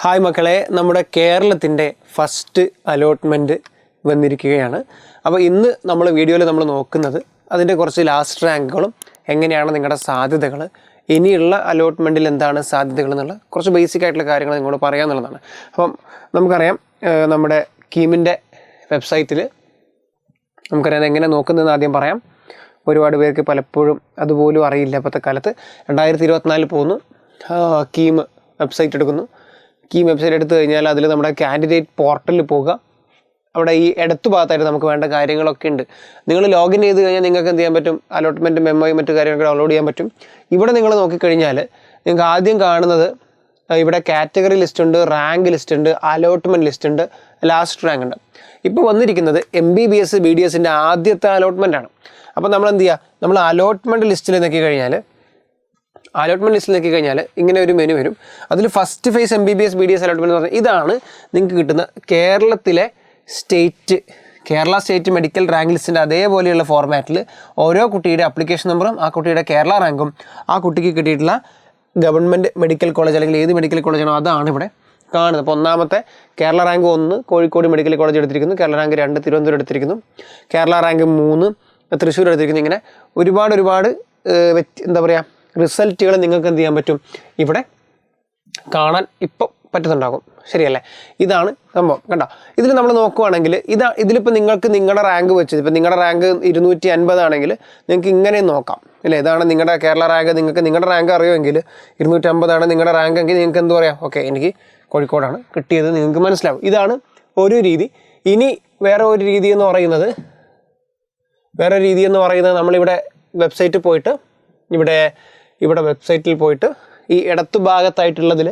Hi മക്കളെ, നമ്മുടെ കേരളത്തിൻ്റെ ഫസ്റ്റ് അലോട്ട്മെൻറ്റ് വന്നിരിക്കുകയാണ്. അപ്പോൾ ഇന്ന് നമ്മൾ വീഡിയോയിൽ നമ്മൾ നോക്കുന്നത് അതിൻ്റെ കുറച്ച് ലാസ്റ്റ് റാങ്കുകളും എങ്ങനെയാണ് നിങ്ങളുടെ സാധ്യതകൾ, ഇനിയുള്ള അലോട്ട്മെൻറ്റിൽ എന്താണ് സാധ്യതകൾ എന്നുള്ള കുറച്ച് ബേസിക് ആയിട്ടുള്ള കാര്യങ്ങൾ നിങ്ങളോട് പറയാമെന്നുള്ളതാണ്. അപ്പം നമുക്കറിയാം, നമ്മുടെ കീമിൻ്റെ വെബ്സൈറ്റിൽ നമുക്കറിയാം എങ്ങനെ നോക്കുന്നതെന്ന് ആദ്യം പറയാം. ഒരുപാട് പേർക്ക് പലപ്പോഴും അതുപോലും അറിയില്ല. ഇപ്പോഴത്തെ കാലത്ത് 2024 പോകുന്നു, കീം വെബ്സൈറ്റ് എടുക്കുന്നു. കീം വെബ്സൈറ്റ് എടുത്തു കഴിഞ്ഞാൽ അതിൽ നമ്മുടെ കാൻഡിഡേറ്റ് പോർട്ടലിൽ പോകുക. അവിടെ ഈ ഇടത്തു ഭാഗത്തായിട്ട് നമുക്ക് വേണ്ട കാര്യങ്ങളൊക്കെ ഉണ്ട്. നിങ്ങൾ ലോഗിൻ ചെയ്ത് കഴിഞ്ഞാൽ നിങ്ങൾക്ക് എന്ത് ചെയ്യാൻ പറ്റും? അലോട്ട്മെൻറ്റ് മെമ്മോയും മറ്റു കാര്യങ്ങളൊക്കെ ഡൗൺലോഡ് ചെയ്യാൻ പറ്റും. ഇവിടെ നിങ്ങൾ നോക്കിക്കഴിഞ്ഞാൽ നിങ്ങൾക്ക് ആദ്യം കാണുന്നത് ഇവിടെ കാറ്റഗറി ലിസ്റ്റ് ഉണ്ട്, റാങ്ക് ലിസ്റ്റ് ഉണ്ട്, അലോട്ട്മെൻറ്റ് ലിസ്റ്റ് ഉണ്ട്, ലാസ്റ്റ് റാങ്ക് ഉണ്ട്. ഇപ്പോൾ വന്നിരിക്കുന്നത് MBBS BDSൻ്റെ ആദ്യത്തെ അലോട്ട്മെൻറ്റാണ്. അപ്പോൾ നമ്മൾ എന്ത് ചെയ്യുക? നമ്മൾ അലോട്ട്മെൻറ്റ് ലിസ്റ്റിൽ നോക്കിക്കഴിഞ്ഞാൽ ഇങ്ങനെ ഒരു മെനു വരും. അതിൽ first phase MBBS BDS allotment എന്ന് പറഞ്ഞാൽ ഇതാണ് നിങ്ങൾക്ക് കിട്ടുന്ന കേരളത്തിലെ കേരള സ്റ്റേറ്റ് മെഡിക്കൽ റാങ്ക് ലിസ്റ്റിൻ്റെ അതേപോലെയുള്ള ഫോർമാറ്റിൽ ഓരോ കുട്ടിയുടെ അപ്ലിക്കേഷൻ നമ്പറും ആ കുട്ടിയുടെ കേരള റാങ്കും ആ കുട്ടിക്ക് കിട്ടിയിട്ടുള്ള ഗവൺമെൻറ് മെഡിക്കൽ കോളേജ് അല്ലെങ്കിൽ ഏത് മെഡിക്കൽ കോളേജാണോ അതാണ് ഇവിടെ കാണുന്നത്. അപ്പോൾ ഒന്നാമത്തെ Kerala rank 1 Kozhikode medical college എടുത്തിരിക്കുന്നു, കേരള റാങ്ക് 2 തിരുവനന്തപുരം എടുത്തിരിക്കുന്നു, കേരള റാങ്ക് 3 തൃശ്ശൂർ എടുത്തിരിക്കുന്നു. ഇങ്ങനെ ഒരുപാട് എന്താ പറയുക റിസൾട്ടുകൾ നിങ്ങൾക്ക് എന്ത് ചെയ്യാൻ പറ്റും? ഇവിടെ കാണാൻ ഇപ്പോൾ പറ്റുന്നുണ്ടാകും. ശരിയല്ലേ? ഇതാണ് സംഭവം. കണ്ടോ, ഇതിൽ നമ്മൾ നോക്കുകയാണെങ്കിൽ ഇതിലിപ്പോൾ നിങ്ങൾക്ക് നിങ്ങളുടെ റാങ്ക് വെച്ചത്, ഇപ്പോൾ നിങ്ങളുടെ റാങ്ക് 250 ആണെങ്കിൽ നിങ്ങൾക്ക് ഇങ്ങനെ നോക്കാം അല്ലേ? ഇതാണ് നിങ്ങളുടെ കേരള റാങ്ക്. നിങ്ങൾക്ക് നിങ്ങളുടെ റാങ്ക് അറിയുമെങ്കിൽ 250 ആണ് നിങ്ങളുടെ റാങ്ക് എങ്കിൽ നിങ്ങൾക്ക് എന്ത് പറയാം? ഓക്കെ, എനിക്ക് കോഴിക്കോടാണ് കിട്ടിയത് നിങ്ങൾക്ക് മനസ്സിലാവും. ഇതാണ് ഒരു രീതി. ഇനി വേറെ ഒരു രീതി എന്ന് പറയുന്നത് നമ്മളിവിടെ വെബ്സൈറ്റിൽ പോയിട്ട് ഇവിടെ വെബ്സൈറ്റിൽ പോയിട്ട് ഈ ഇടത്തു ഭാഗത്തായിട്ടുള്ളതിൽ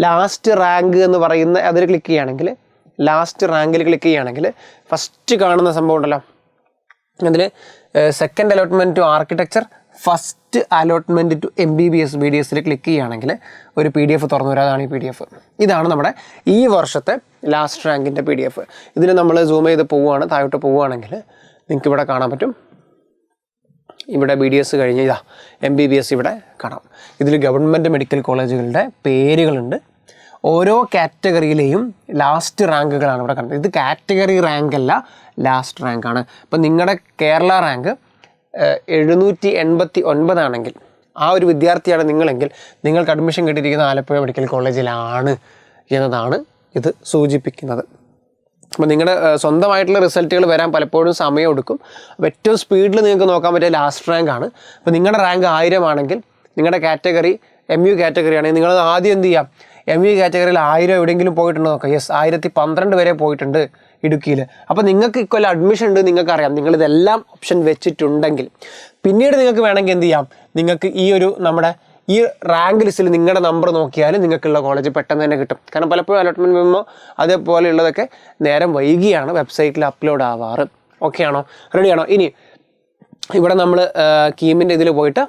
ലാസ്റ്റ് റാങ്ക് എന്ന് പറയുന്ന അതിൽ ക്ലിക്ക് ചെയ്യുകയാണെങ്കിൽ, ലാസ്റ്റ് റാങ്കിൽ ക്ലിക്ക് ചെയ്യുകയാണെങ്കിൽ ഫസ്റ്റ് കാണുന്ന സംഭവം ഉണ്ടല്ലോ, അതിൽ second allotment to architecture, first allotment to MBBS BDSൽ ക്ലിക്ക് ചെയ്യുകയാണെങ്കിൽ ഒരു PDF തുറന്നു വരാം. അതാണ് ഈ PDF. ഇതാണ് നമ്മുടെ ഈ വർഷത്തെ ലാസ്റ്റ് റാങ്കിൻ്റെ PDF. ഇതിൽ നമ്മൾ സൂം ചെയ്ത് താഴോട്ട് പോവുകയാണെങ്കിൽ നിങ്ങൾക്ക് ഇവിടെ കാണാൻ പറ്റും. ഇവിടെ BDS കഴിഞ്ഞ് MBBS ഇവിടെ കാണാം. ഇതിൽ ഗവൺമെൻറ് മെഡിക്കൽ കോളേജുകളുടെ പേരുകളുണ്ട്. ഓരോ കാറ്റഗറിയിലെയും ലാസ്റ്റ് റാങ്കുകളാണ് ഇവിടെ കാണുന്നത്. ഇത് കാറ്റഗറി റാങ്ക് അല്ല, ലാസ്റ്റ് റാങ്കാണ്. ഇപ്പം നിങ്ങളുടെ കേരള റാങ്ക് 789 ആണെങ്കിൽ, ആ ഒരു വിദ്യാർത്ഥിയാണ് നിങ്ങളെങ്കിൽ നിങ്ങൾക്ക് അഡ്മിഷൻ കിട്ടിയിരിക്കുന്ന ആലപ്പുഴ മെഡിക്കൽ കോളേജിലാണ് എന്നതാണ് ഇത് സൂചിപ്പിക്കുന്നത്. അപ്പോൾ നിങ്ങളുടെ സ്വന്തമായിട്ടുള്ള റിസൾട്ടുകൾ വരാൻ പലപ്പോഴും സമയം എടുക്കും. അപ്പോൾ ഏറ്റവും സ്പീഡിൽ നിങ്ങൾക്ക് നോക്കാൻ പറ്റിയ ലാസ്റ്റ് റാങ്ക് ആണ്. അപ്പോൾ നിങ്ങളുടെ റാങ്ക് 1000 ആണെങ്കിൽ, നിങ്ങളുടെ കാറ്റഗറി MU കാറ്റഗറി ആണെങ്കിൽ നിങ്ങൾ ആദ്യം എന്ത് ചെയ്യാം? MU കാറ്റഗറിയിൽ 1000 എവിടെയെങ്കിലും പോയിട്ടുണ്ടോ നോക്കാം. യെസ്, 1012 വരെ പോയിട്ടുണ്ട് ഇടുക്കിയിൽ. അപ്പോൾ നിങ്ങൾക്ക് ഇക്കൊല്ലം അഡ്മിഷൻ ഉണ്ട്, നിങ്ങൾക്കറിയാം. നിങ്ങളിതെല്ലാം ഓപ്ഷൻ വെച്ചിട്ടുണ്ടെങ്കിൽ പിന്നീട് നിങ്ങൾക്ക് വേണമെങ്കിൽ എന്ത് ചെയ്യാം? നിങ്ങൾക്ക് നമ്മുടെ ഈ റാങ്ക് ലിസ്റ്റിൽ നിങ്ങളുടെ നമ്പർ നോക്കിയാൽ നിങ്ങൾക്കുള്ള കോളേജ് പെട്ടെന്ന് തന്നെ കിട്ടും. കാരണം പലപ്പോഴും അലോട്ട്മെൻറ്റ് മെമ്മോ അതേപോലെയുള്ളതൊക്കെ നേരം വൈകിയാണ് വെബ്സൈറ്റിൽ അപ്ലോഡ് ആവാറ്. ഓക്കെ ആണോ? റെഡിയാണോ? ഇനി ഇവിടെ നമ്മൾ കീമിൻ്റെ ഇതിൽ പോയിട്ട്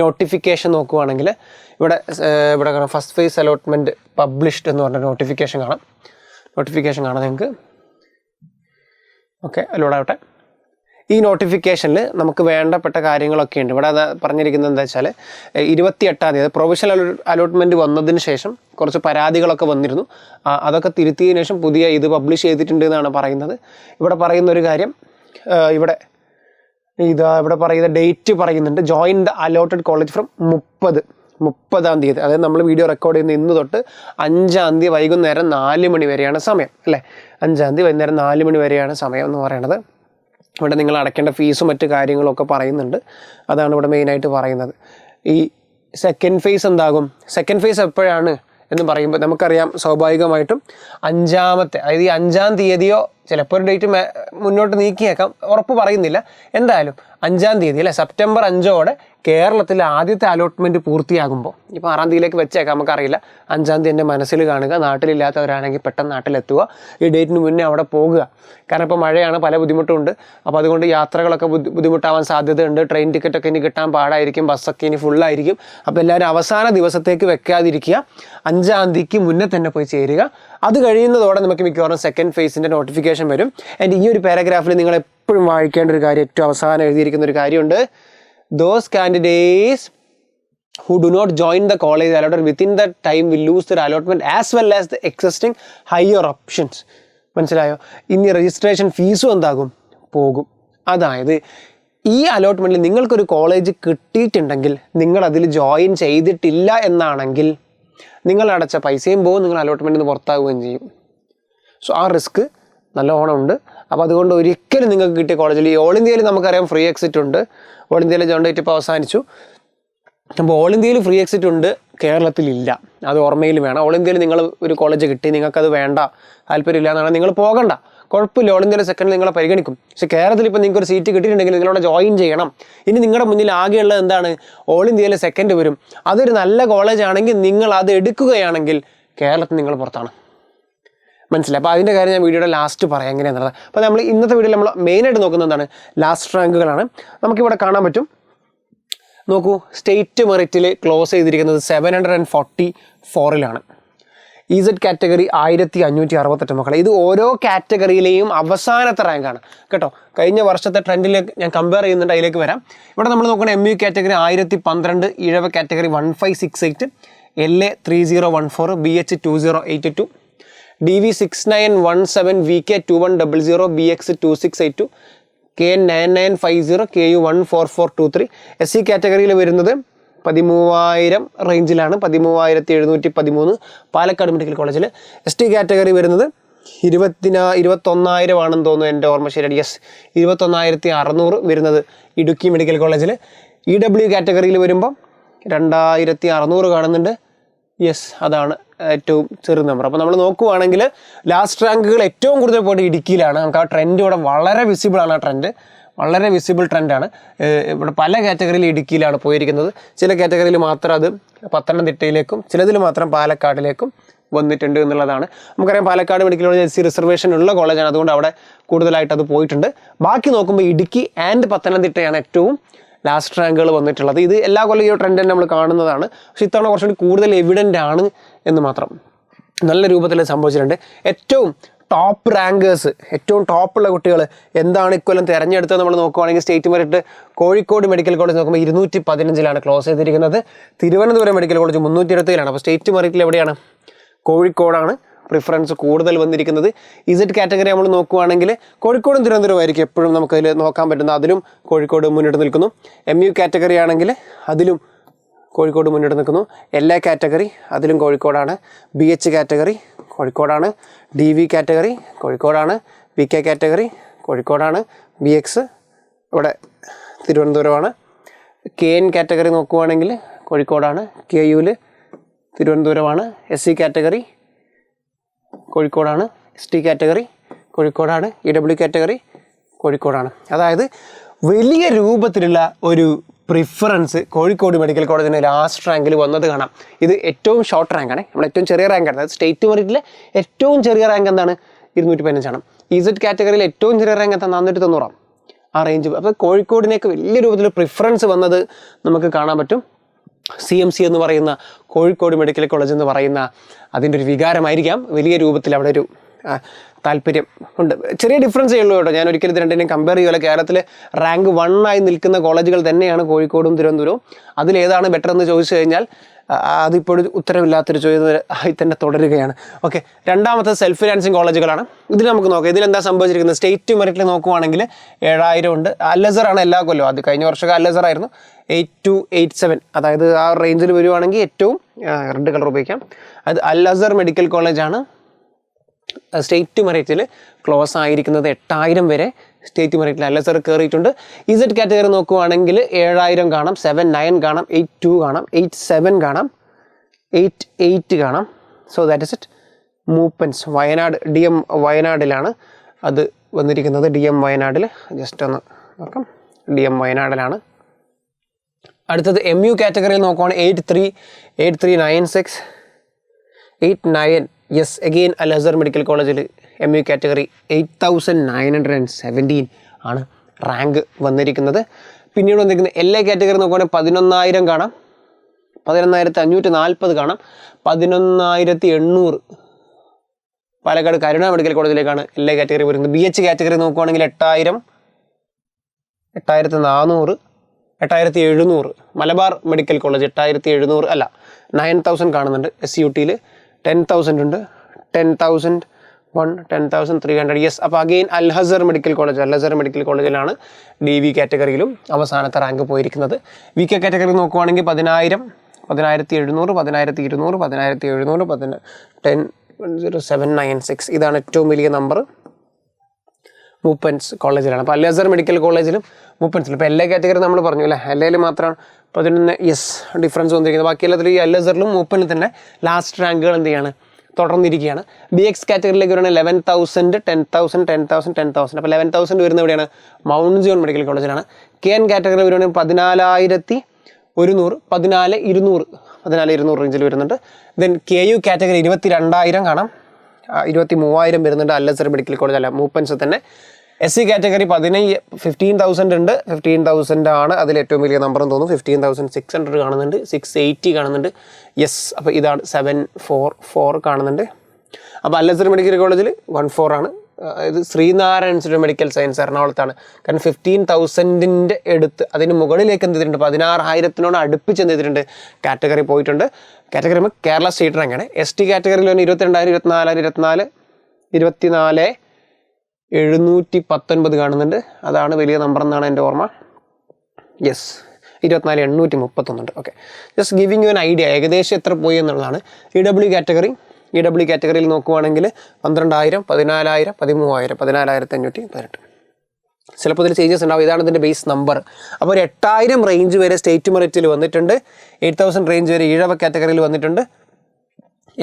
നോട്ടിഫിക്കേഷൻ നോക്കുകയാണെങ്കിൽ ഇവിടെ കാണാം ഫസ്റ്റ് ഫേസ് അലോട്ട്മെൻറ്റ് പബ്ലിഷ്ഡ് എന്ന് പറഞ്ഞ നോട്ടിഫിക്കേഷൻ കാണാം നിങ്ങൾക്ക്. ഓക്കെ, ലോഡാവട്ടെ. ഈ നോട്ടിഫിക്കേഷനിൽ നമുക്ക് വേണ്ടപ്പെട്ട കാര്യങ്ങളൊക്കെ ഉണ്ട്. ഇവിടെ പറഞ്ഞിരിക്കുന്നത് എന്താ വെച്ചാൽ 28-ാം തീയതി പ്രൊവിഷണൽ അലോട്ട്മെൻറ്റ് വന്നതിന് ശേഷം കുറച്ച് പരാതികളൊക്കെ വന്നിരുന്നു. അതൊക്കെ തിരുത്തിയതിനു ശേഷം പുതിയ ഇത് പബ്ലിഷ് ചെയ്തിട്ടുണ്ട് എന്നാണ് പറയുന്നത്. ഇവിടെ പറയുന്ന ഒരു കാര്യം, ഇവിടെ പറയുന്ന ഡേറ്റ് പറയുന്നുണ്ട്. Join the allotted college from 30-ാം തീയതി, അതായത് നമ്മൾ വീഡിയോ റെക്കോർഡ് ചെയ്യുന്ന ഇന്ന് തൊട്ട് 5-ാം തീയതി വൈകുന്നേരം 4 മണി വരെയാണ് സമയം അല്ലേ? 5-ാം തീയതി വൈകുന്നേരം 4 മണി വരെയാണ് സമയം എന്ന് പറയുന്നത്. ഇവിടെ നിങ്ങൾ അടയ്ക്കേണ്ട ഫീസും മറ്റു കാര്യങ്ങളൊക്കെ പറയുന്നുണ്ട്. അതാണ് ഇവിടെ മെയിനായിട്ട് പറയുന്നത്. ഈ സെക്കൻഡ് ഫേസ് എന്താകും? സെക്കൻഡ് ഫേസ് എപ്പോഴാണ് എന്ന് പറയുമ്പോൾ നമുക്കറിയാം, സ്വാഭാവികമായിട്ടും 5-ാമത്തെ, അതായത് ഈ 5-ാം തീയതിയോ ചിലപ്പോൾ ഒരു ഡേറ്റ് മുന്നോട്ട് നീക്കിയേക്കാം, ഉറപ്പ് പറയുന്നില്ല. എന്തായാലും 5-ാം തീയതി അല്ലേ, സെപ്റ്റംബർ 5ഓടെ കേരളത്തിൽ ആദ്യത്തെ അലോട്ട്മെൻറ്റ് പൂർത്തിയാകുമ്പോൾ, ഇപ്പോൾ 6-ാം തീയതിയിലേക്ക് വെച്ചേക്കാം, നമുക്കറിയില്ല. 5-ാം തീയതി എൻ്റെ മനസ്സിൽ കാണുക. നാട്ടിലില്ലാത്തവരാണെങ്കിൽ പെട്ടെന്ന് നാട്ടിലെത്തുക, ഈ ഡേറ്റിന് മുന്നേ അവിടെ പോകുക. കാരണം ഇപ്പോൾ മഴയാണ്, പല ബുദ്ധിമുട്ടുമുണ്ട്. അപ്പോൾ അതുകൊണ്ട് യാത്രകളൊക്കെ ബുദ്ധിമുട്ടാവാൻ സാധ്യതയുണ്ട്. ട്രെയിൻ ടിക്കറ്റൊക്കെ ഇനി കിട്ടാൻ പാടായിരിക്കും, ബസ്സൊക്കെ ഇനി ഫുള്ളായിരിക്കും. അപ്പോൾ എല്ലാവരും അവസാന ദിവസത്തേക്ക് വെക്കാതിരിക്കുക, 5-ാം തീയതിക്ക് മുന്നേ തന്നെ പോയി ചേരുക. അത് കഴിയുന്നതോടെ നമുക്ക് മിക്കവാറും സെക്കൻഡ് ഫേസിൻ്റെ നോട്ടിഫിക്കേഷൻ വരും. ആൻഡ് ഈ ഒരു പാരഗ്രാഫിൽ നിങ്ങൾ എപ്പോഴും വായിക്കേണ്ട ഒരു കാര്യം, ഏറ്റവും അവസാനം എഴുതിയിരിക്കുന്ന ഒരു കാര്യമുണ്ട്. Those candidates who do not join the college allotment within that time will lose their allotment as well as the existing higher options. മനസ്സിലായോ? ഇനി രജിസ്ട്രേഷൻ ഫീസും എന്താകും? പോകും. അതായത് ഈ അലോട്ട്മെൻറ്റിൽ നിങ്ങൾക്കൊരു കോളേജ് കിട്ടിയിട്ടുണ്ടെങ്കിൽ നിങ്ങൾ അതിൽ ജോയിൻ ചെയ്തിട്ടില്ല എന്നാണെങ്കിൽ നിങ്ങൾ അടച്ച പൈസയും പോകും, നിങ്ങൾ അലോട്ട്മെൻറ്റിൽ നിന്ന് പുറത്താവുകയും ചെയ്യും. സോ ആ റിസ്ക് നല്ലോണം ഉണ്ട്. അപ്പോൾ അതുകൊണ്ട് ഒരിക്കലും നിങ്ങൾക്ക് കിട്ടിയ കോളേജിൽ ഈ ഓൾ ഇന്ത്യയിൽ നമുക്കറിയാം ഫ്രീ എക്സിറ്റ് ഉണ്ട്. ഓൾ ഇന്ത്യയിലെ ജോയിൻ ഡേറ്റ് ഇപ്പോൾ അവസാനിച്ചു. അപ്പോൾ ഓൾ ഇന്ത്യയിൽ ഫ്രീ എക്സിറ്റ് ഉണ്ട്, കേരളത്തിലില്ല. അത് ഓർമ്മയിൽ വേണം. ഓൾ ഇന്ത്യയിൽ നിങ്ങൾ ഒരു കോളേജ് കിട്ടി, നിങ്ങൾക്കത് വേണ്ട, താല്പര്യമില്ല എന്നാണ്, നിങ്ങൾ പോകണ്ട, കുഴപ്പമില്ല, ഓൾ ഇന്ത്യയിലെ സെക്കൻഡിൽ നിങ്ങളെ പരിഗണിക്കും. പക്ഷേ കേരളത്തിൽ ഇപ്പോൾ നിങ്ങൾക്ക് ഒരു സീറ്റ് കിട്ടിയിട്ടുണ്ടെങ്കിൽ നിങ്ങളവിടെ ജോയിൻ ചെയ്യണം. ഇനി നിങ്ങളുടെ മുന്നിൽ ആകെയുള്ളത് എന്താണ്? ഓൾ ഇന്ത്യയിലെ സെക്കൻഡ് വരും. അതൊരു നല്ല കോളേജ് ആണെങ്കിൽ നിങ്ങൾ അത് എടുക്കുകയാണെങ്കിൽ കേരളത്തിൽ നിങ്ങൾ പുറത്താണ്. മനസ്സിലായി? അപ്പോൾ അതിൻ്റെ കാര്യം ഞാൻ വീഡിയോയുടെ ലാസ്റ്റ് പറയാം എങ്ങനെയാണെന്നുള്ളത്. അപ്പോൾ നമ്മൾ ഇന്നത്തെ വീഡിയോയിൽ നമ്മൾ മെയിനായിട്ട് നോക്കുന്നത് എന്താണ്? ലാസ്റ്റ് റാങ്കുകളാണ്. നമുക്കിവിടെ കാണാൻ പറ്റും. നോക്കൂ, സ്റ്റേറ്റ് മെറിറ്റിൽ ക്ലോസ് ചെയ്തിരിക്കുന്നത് 744 EZ കാറ്റഗറി 1568 മക്കളെ. ഇത് ഓരോ കാറ്റഗറിയിലെയും അവസാനത്തെ റാങ്കാണ് കേട്ടോ. കഴിഞ്ഞ വർഷത്തെ ട്രെൻഡിലേക്ക് ഞാൻ കമ്പയർ ചെയ്യുന്നുണ്ട്, അതിലേക്ക് വരാം. ഇവിടെ നമ്മൾ നോക്കുകയാണെങ്കിൽ MU category 1012, ഇഴവ category 1568, LA 3014, BH 2082, DV 6917, VK 2100, BX 2682, KN 9950, KU 14423. SC കാറ്റഗറിയിൽ വരുന്നത് 13,000 റേഞ്ചിലാണ്, 13,713 പാലക്കാട് മെഡിക്കൽ കോളേജിൽ. ST കാറ്റഗറി വരുന്നത് 21,000 ആണെന്ന് തോന്നുന്നു, എൻ്റെ ഓർമ്മ ശരിയാണ്. യെസ്, 21,600 വരുന്നത് ഇടുക്കി മെഡിക്കൽ കോളേജിൽ. EW കാറ്റഗറിയിൽ വരുമ്പം 2,600 കാണുന്നുണ്ട്. യെസ്, അതാണ് ഏറ്റവും ചെറിയ നമ്പർ. അപ്പോൾ നമ്മൾ നോക്കുവാണെങ്കിൽ ലാസ്റ്റ് റാങ്കുകൾ ഏറ്റവും കൂടുതൽ പോയിട്ട് ഇടുക്കിയിലാണ്. നമുക്ക് ആ ട്രെൻഡ് ഇവിടെ വളരെ വിസിബിളാണ്. ആ ട്രെൻഡ് വളരെ വിസിബിൾ ട്രെൻഡാണ്. ഇവിടെ പല കാറ്റഗറിയിൽ ഇടുക്കിയിലാണ് പോയിരിക്കുന്നത്. ചില കാറ്റഗറിയിൽ മാത്രം അത് പത്തനംതിട്ടയിലേക്കും ചിലതിൽ മാത്രം പാലക്കാടിലേക്കും വന്നിട്ടുണ്ട് എന്നുള്ളതാണ്. നമുക്കറിയാം Palakkad medical college SC reservation ഉള്ള കോളേജാണ്, അതുകൊണ്ട് അവിടെ കൂടുതലായിട്ട് അത് പോയിട്ടുണ്ട്. ബാക്കി നോക്കുമ്പോൾ ഇടുക്കി ആൻഡ് പത്തനംതിട്ടയാണ് ഏറ്റവും ലാസ്റ്റ് റാങ്കുകൾ വന്നിട്ടുള്ളത്. ഇത് എല്ലാ കൊല്ലം ഈ ട്രെൻഡ് തന്നെ നമ്മൾ കാണുന്നതാണ്. പക്ഷേ ഇത്തവണ കുറച്ചുകൂടി കൂടുതൽ എവിഡൻ്റ് ആണ് എന്ന് മാത്രം. നല്ല രൂപത്തിൽ സംഭവിച്ചിട്ടുണ്ട്. ഏറ്റവും ടോപ്പ് റാങ്കേഴ്സ്, ഏറ്റവും ടോപ്പുള്ള കുട്ടികൾ എന്താണ് ഇക്കൊല്ലം തിരഞ്ഞെടുത്തത് നമ്മൾ നോക്കുവാണെങ്കിൽ state merit Kozhikode medical college നോക്കുമ്പോൾ 215 ക്ലോസ് ചെയ്തിരിക്കുന്നത്. Thiruvananthapuram medical college 320. അപ്പോൾ സ്റ്റേറ്റ് മെറിറ്റിൽ എവിടെയാണ്? കോഴിക്കോടാണ് പ്രിഫറൻസ് കൂടുതൽ വന്നിരിക്കുന്നത്. EZ കാറ്റഗറി നമ്മൾ നോക്കുവാണെങ്കിൽ കോഴിക്കോടും തിരുവനന്തപുരം ആയിരിക്കും എപ്പോഴും നമുക്കതിൽ നോക്കാൻ പറ്റുന്നത്. അതിലും കോഴിക്കോട് മുന്നിട്ട് നിൽക്കുന്നു. MU കാറ്റഗറി ആണെങ്കിൽ അതിലും കോഴിക്കോട് മുന്നിട്ട് നിൽക്കുന്നു. LA കാറ്റഗറി അതിലും കോഴിക്കോടാണ്. BH കാറ്റഗറി കോഴിക്കോടാണ്. DV കാറ്റഗറി കോഴിക്കോടാണ്. VK കാറ്റഗറി കോഴിക്കോടാണ്. BX ഇവിടെ തിരുവനന്തപുരമാണ്. KN കാറ്റഗറി നോക്കുവാണെങ്കിൽ കോഴിക്കോടാണ്. KUവിൽ തിരുവനന്തപുരമാണ്. SC കാറ്റഗറി കോഴിക്കോടാണ്. ST കാറ്റഗറി കോഴിക്കോടാണ്. EW കാറ്റഗറി കോഴിക്കോടാണ്. അതായത് വലിയ രൂപത്തിലുള്ള ഒരു പ്രിഫറൻസ് കോഴിക്കോട് മെഡിക്കൽ കോളേജിന് ലാസ്റ്റ് റാങ്കിൽ വന്നത് കാണാം. ഇത് ഏറ്റവും ഷോർട്ട് റാങ്കാണ്, നമ്മൾ ഏറ്റവും ചെറിയ റാങ്കാണ്. അതായത് സ്റ്റേറ്റ് മെറിറ്റിലെ ഏറ്റവും ചെറിയ റാങ്ക് എന്താണ്? 215 EZ കാറ്റഗറിയിൽ ഏറ്റവും ചെറിയ റാങ്ക് എന്താ? 490 ആ റേഞ്ച്. അപ്പോൾ കോഴിക്കോടിനേക്ക് വലിയ രൂപത്തിൽ പ്രിഫറൻസ് വന്നത് നമുക്ക് കാണാൻ പറ്റും. CMC എന്ന് പറയുന്ന കോഴിക്കോട് മെഡിക്കൽ കോളേജ് എന്ന് പറയുന്ന അതിൻ്റെ ഒരു വികാരമായിരിക്കാം വലിയ രൂപത്തിൽ അവിടെ ഒരു താല്പര്യം ഉണ്ട്. ചെറിയ ഡിഫറൻസേ ഉള്ളൂ കേട്ടോ. ഞാൻ ഒരിക്കലും ഇത് രണ്ടിനെയും കമ്പയർ ചെയ്യുമല്ലോ. കേരളത്തിൽ റാങ്ക് 1 ആയി നിൽക്കുന്ന കോളേജുകൾ തന്നെയാണ് കോഴിക്കോടും തിരുവനന്തപുരവും. അതിലേതാണ് ബെറ്റർ എന്ന് ചോദിച്ചു കഴിഞ്ഞാൽ അതിപ്പോഴും ഉത്തരവില്ലാത്തൊരു ചോദ്യം ആയി തന്നെ തുടരുകയാണ്. ഓക്കെ, രണ്ടാമത്തെ സെൽഫ് ഫിനാൻസിങ് കോളേജുകളാണ്. ഇതിൽ നമുക്ക് നോക്കാം. ഇതിലെന്താ സംഭവിച്ചിരിക്കുന്നത്? സ്റ്റേറ്റ് മെറിറ്റിൽ നോക്കുവാണെങ്കിൽ 7,000 ഉണ്ട്. അല്ലസറാണ് എല്ലാ കൊല്ലവും. അത് കഴിഞ്ഞ വർഷമൊക്കെ അല്ലസർ ആയിരുന്നു. 8287, അതായത് ആ റേഞ്ചിൽ വരുവാണെങ്കിൽ ഏറ്റവും റെഡ് കളർ ഉപയോഗിക്കാം. അത് അല്ലസർ മെഡിക്കൽ കോളേജാണ് സ്റ്റേറ്റ് മെറിറ്റിൽ ക്ലോസ് ആയിരിക്കുന്നത്. 8,000 വരെ സ്റ്റേറ്റ് മെറിറ്റിൽ അല്ലസർ കയറിയിട്ടുണ്ട്. EZ കാറ്റഗറി നോക്കുവാണെങ്കിൽ 7,000 കാണാം, 79 കാണാം, 82 കാണാം, 87 കാണാം, 88 കാണാം. So that is it. Moopen's Wayanad DM വയനാടിലാണ് അത് വന്നിരിക്കുന്നത്. DM വയനാടിൽ ജസ്റ്റ് ഒന്ന് നോക്കാം. DM വയനാടിലാണ്. അടുത്തത് MU കാറ്റഗറിയിൽ നോക്കുവാണെങ്കിൽ 83, 8396, 89. യെസ്, അഗെയിൻ അൽ-അസ്ഹർ മെഡിക്കൽ കോളേജിൽ MU കാറ്റഗറി 8,917 ആണ് റാങ്ക് വന്നിരിക്കുന്നത്. പിന്നീട് വന്നിരിക്കുന്നത് LA കാറ്റഗറി നോക്കുവാണെങ്കിൽ 11,000 കാണാം, 11,540 കാണാം, 11,800 പാലക്കാട് കരുണ മെഡിക്കൽ കോളേജിലേക്കാണ് LA കാറ്റഗറി വരുന്നത്. BH കാറ്റഗറി നോക്കുവാണെങ്കിൽ 8,000, 8,400, 8700. മലബാർ മെഡിക്കൽ കോളേജ് 8700 അല്ല 9000 കാണുന്നുണ്ട്. SUT 10,000 ഉണ്ട്. 10,000 10,300. യെസ്. അപ്പോൾ അഗെയിൻ അൽഹസർ മെഡിക്കൽ കോളേജിലാണ് DV കാറ്റഗറിയിലും അവസാനത്തെ റാങ്ക് പോയിരിക്കുന്നത്. VK കാറ്റഗറി നോക്കുവാണെങ്കിൽ 10,000, 10,700, 10,200, 10,700, 10,796. ഇതാണ് ഏറ്റവും വലിയ നമ്പർ മൂപ്പൻസ് കോളേജിലാണ്. അപ്പോൾ അൽഹസർ മെഡിക്കൽ കോളേജിലും മൂപ്പൻസിലും ഇപ്പോൾ എല്ലാ കാറ്റഗറി നമ്മൾ പറഞ്ഞു അല്ലേ, LAയിൽ മാത്രമാണ് 11 യെസ് ഡിഫറൻസ് വന്നിരിക്കുന്നത്. ബാക്കി എല്ലാത്തിലും ഈ അൽഹസറിലും മൂപ്പനിൽ തന്നെ ലാസ്റ്റ് റാങ്കുകൾ എന്ത് ചെയ്യാണ്, തുടർന്നിരിക്കുകയാണ്. BX കാറ്റഗറിയിലേക്ക് വരുന്നത് 11,000, 10,000, 10,000, 10,000. അപ്പോൾ 11,000 വരുന്നത് എവിടെയാണ്, മൗണ്ട് സിയോൺ മെഡിക്കൽ കോളേജിലാണ്. KN കാറ്റഗറി വരുവാണെങ്കിൽ 14,100, 14,200 റേഞ്ചിൽ വരുന്നുണ്ട്. ദെൻ KU കാറ്റഗറി 22,000 കാണാം, 23,000 വരുന്നുണ്ട് അൽഹസർ മെഡിക്കൽ കോളേജ് അല്ല മൂപ്പൻസ് തന്നെ. SC കാറ്റഗറി 15,000 ഉണ്ട്, 15,000 ആണ് അതിൽ ഏറ്റവും വലിയ നമ്പർ എന്ന് തോന്നുന്നു. 15,600 കാണുന്നുണ്ട്, 680 കാണുന്നുണ്ട്. യെസ്. അപ്പോൾ ഇതാണ് 744 കാണുന്നുണ്ട്. അപ്പോൾ അൽഹസർ മെഡിക്കൽ കോളേജിൽ 14 ആണ്. ഇത് ശ്രീനാരായണ ഇൻസ്റ്റിറ്റ്യൂട്ട് മെഡിക്കൽ സയൻസ് എറണാകുളത്താണ്. കാരണം 15,000 അടുത്ത് അതിന് മുകളിലേക്ക് എന്ത് ചെയ്തിട്ടുണ്ട്, 16,000 അടുപ്പിച്ച് എന്ത് ചെയ്തിട്ടുണ്ട് കാറ്റഗറി പോയിട്ടുണ്ട്. കാറ്റഗറി കേരള സ്റ്റേറ്റ് റാങ്കാണ്. ST കാറ്റഗറിയിൽ 22,000, 24,719 കാണുന്നുണ്ട്. അതാണ് വലിയ നമ്പർ എന്നാണ് എൻ്റെ ഓർമ്മ. യെസ്. 24,831 ഉണ്ട്. Okay, just giving U an idea ഏകദേശം എത്ര പോയി എന്നുള്ളതാണ്. EW കാറ്റഗറിയിൽ നോക്കുവാണെങ്കിൽ 12,000, 14,000, 13,000, 14,518. ചിലപ്പോൾ ഇതിൽ ചേഞ്ചസ് ഉണ്ടാവും. ഇതാണ് ഇതിൻ്റെ ബേസ് നമ്പർ. അപ്പോൾ ഒരു 8,000 റേഞ്ച് വരെ സ്റ്റേറ്റ് മെറിറ്റിൽ വന്നിട്ടുണ്ട്. 8,000 റേഞ്ച് വരെ ഈഴവ കാറ്റഗറിയിൽ വന്നിട്ടുണ്ട്.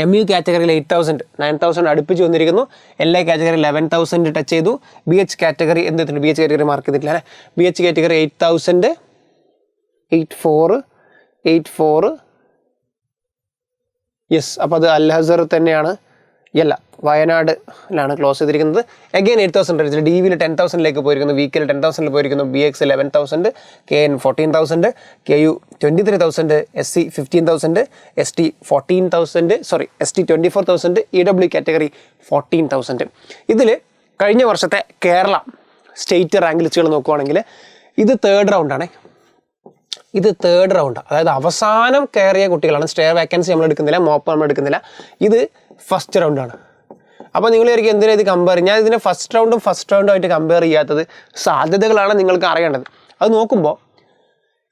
MU കാറ്റഗറിയിൽ 8,000, 9,000 അടുപ്പിച്ച് വന്നിരിക്കുന്നു. LA കാറ്റഗറി 11,000 ടച്ച് ചെയ്തു. BH കാറ്റഗറി എന്തെങ്കിലും BH കാറ്റഗറി മാർക്ക് ചെയ്തിട്ടില്ല അല്ലേ. BH category 8,000, 84. യെസ്. അപ്പോൾ അത് അൽഹസർ തന്നെയാണ്. അല്ല, വയനാടിലാണ് ക്ലോസ് ചെയ്തിരിക്കുന്നത്. അഗെയിൻ 8,000 റേഞ്ചിൽ DVയിൽ 10,000 പോയിരിക്കുന്നു, VKയിൽ 10,000 പോയിരിക്കുന്നു, BX 11,000, KN 14,000, KU 23,000, SC 15,000, ST 14,000, ST 24,000, EW category 14,000. ഇതിൽ കഴിഞ്ഞ വർഷത്തെ കേരള സ്റ്റേറ്റ് റാങ്ക് ലിസ്റ്റുകൾ നോക്കുവാണെങ്കിൽ ഇത് തേർഡ് റൗണ്ടാണ്. അതായത് അവസാനം കയറിയ കുട്ടികളാണ്. സ്റ്റെയർ വേക്കൻസി നമ്മൾ എടുക്കുന്നില്ല, മോപ്പ് നമ്മൾ എടുക്കുന്നില്ല. ഇത് ഫസ്റ്റ് റൗണ്ടാണ്. അപ്പോൾ നിങ്ങൾ വിചാരിക്കും എന്തിനാ ഇത് കമ്പയർ, ഞാൻ ഇതിനെ ഫസ്റ്റ് റൗണ്ടുമായിട്ട് കമ്പയർ ചെയ്യാത്തത് സാധ്യതകളാണ് നിങ്ങൾക്ക് അറിയേണ്ടത്. അത് നോക്കുമ്പോൾ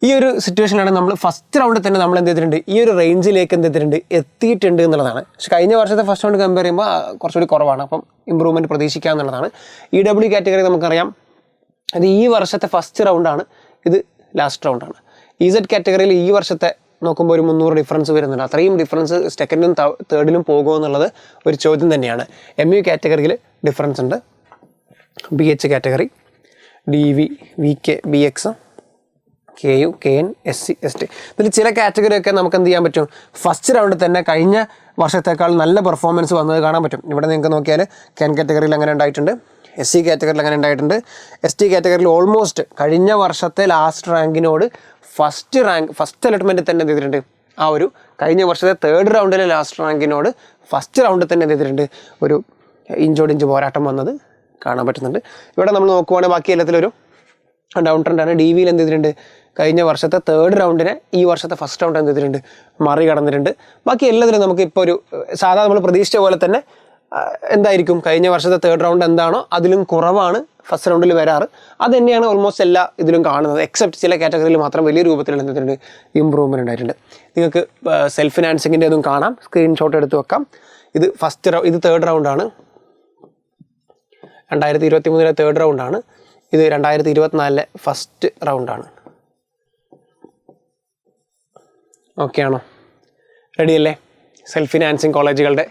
ഈ ഒരു സിറ്റുവേഷനാണ് നമ്മൾ ഫസ്റ്റ് റൗണ്ടിൽ തന്നെ നമ്മൾ എന്ത് ചെയ്തിട്ടുണ്ട്, ഈ ഒരു റേഞ്ചിലേക്ക് എന്ത് ചെയ്തിട്ടുണ്ട്, എത്തിയിട്ടുണ്ട് എന്നുള്ളതാണ്. പക്ഷേ കഴിഞ്ഞ വർഷത്തെ ഫസ്റ്റ് റൗണ്ട് കമ്പയർ ചെയ്യുമ്പോൾ കുറച്ചുകൂടി കുറവാണ്. അപ്പം ഇമ്പ്രൂവ്മെൻറ്റ് പ്രതീക്ഷിക്കുക എന്നുള്ളതാണ്. EW കാറ്റഗറി നമുക്കറിയാം, അത് ഈ വർഷത്തെ ഫസ്റ്റ് റൗണ്ടാണ്, ഇത് ലാസ്റ്റ് റൗണ്ടാണ്. EZ കാറ്റഗറിയിൽ ഈ വർഷത്തെ നോക്കുമ്പോൾ ഒരു 300 ഡിഫറൻസ് വരുന്നുണ്ട്. അത്രയും ഡിഫറൻസ് സെക്കൻഡും തേർഡിലും പോകുമോ എന്നുള്ളത് ഒരു ചോദ്യം തന്നെയാണ്. MU കാറ്റഗറിയിൽ ഡിഫറൻസ് ഉണ്ട്. BH category, DV, VK, BX, KU, KN, SC, ST. ഇതിൽ ചില കാറ്റഗറിയൊക്കെ നമുക്ക് എന്ത് ചെയ്യാൻ പറ്റും, ഫസ്റ്റ് റൗണ്ടിൽ തന്നെ കഴിഞ്ഞ വർഷത്തേക്കാൾ നല്ല പെർഫോമൻസ് വന്നത് കാണാൻ പറ്റും. ഇവിടെ നിങ്ങൾക്ക് നോക്കിയാൽ KN കാറ്റഗറിയിൽ അങ്ങനെ ഉണ്ടായിട്ടുണ്ട്, SC കാറ്റഗറിയിൽ അങ്ങനെ ഉണ്ടായിട്ടുണ്ട്. ST കാറ്റഗറിയിൽ ഓൾമോസ്റ്റ് കഴിഞ്ഞ വർഷത്തെ ലാസ്റ്റ് റാങ്കിനോട് ഫസ്റ്റ് അലോട്ട്മെൻറ്റിൽ തന്നെ എന്ത് ചെയ്തിട്ടുണ്ട്, ആ ഒരു കഴിഞ്ഞ വർഷത്തെ തേർഡ് റൗണ്ടിലെ ലാസ്റ്റ് റാങ്കിനോട് ഫസ്റ്റ് റൗണ്ടിൽ തന്നെ എന്ത് ചെയ്തിട്ടുണ്ട്, ഒരു ഇഞ്ചോടിഞ്ച് പോരാട്ടം വന്നത് കാണാൻ പറ്റുന്നുണ്ട്. ഇവിടെ നമ്മൾ നോക്കുവാണെങ്കിൽ ബാക്കി എല്ലാത്തിലൊരു ഡൗൺ ട്രെൻഡാണ്. DVയിൽ എന്ത് ചെയ്തിട്ടുണ്ട്, കഴിഞ്ഞ വർഷത്തെ തേർഡ് റൗണ്ടിനെ ഈ വർഷത്തെ ഫസ്റ്റ് റൗണ്ട് എന്ത് ചെയ്തിട്ടുണ്ട്, മറികടന്നിട്ടുണ്ട്. ബാക്കി എല്ലാത്തിലും നമുക്ക് ഇപ്പോൾ ഒരു സാധാരണ നമ്മൾ പ്രതീക്ഷിച്ച പോലെ തന്നെ എന്തായിരിക്കും, കഴിഞ്ഞ വർഷത്തെ തേർഡ് റൗണ്ട് എന്താണോ അതിലും കുറവാണ് ഫസ്റ്റ് റൗണ്ടിൽ വരാറ്. അത് തന്നെയാണ് ഓൾമോസ്റ്റ് എല്ലാ ഇതിലും കാണുന്നത്. എക്സെപ്റ്റ് ചില കാറ്റഗറിയിൽ മാത്രം വലിയ രൂപത്തിൽ എന്തിട്ടുണ്ട് ഇമ്പ്രൂവ്മെൻറ്റ് ഉണ്ടായിട്ടുണ്ട്. നിങ്ങൾക്ക് സെൽഫ് ഫിനാൻസിങ്ങിൻ്റെ ഒന്നും കാണാം, സ്ക്രീൻഷോട്ട് എടുത്ത് വെക്കാം. ഇത് തേർഡ് റൗണ്ടാണ്, 2023 തേർഡ് റൗണ്ടാണ്. ഇത് 2024 ഫസ്റ്റ് റൗണ്ടാണ്. ഓക്കെ ആണോ, റെഡിയല്ലേ? സെൽഫ് ഫിനാൻസിങ് കോളേജുകളുടെ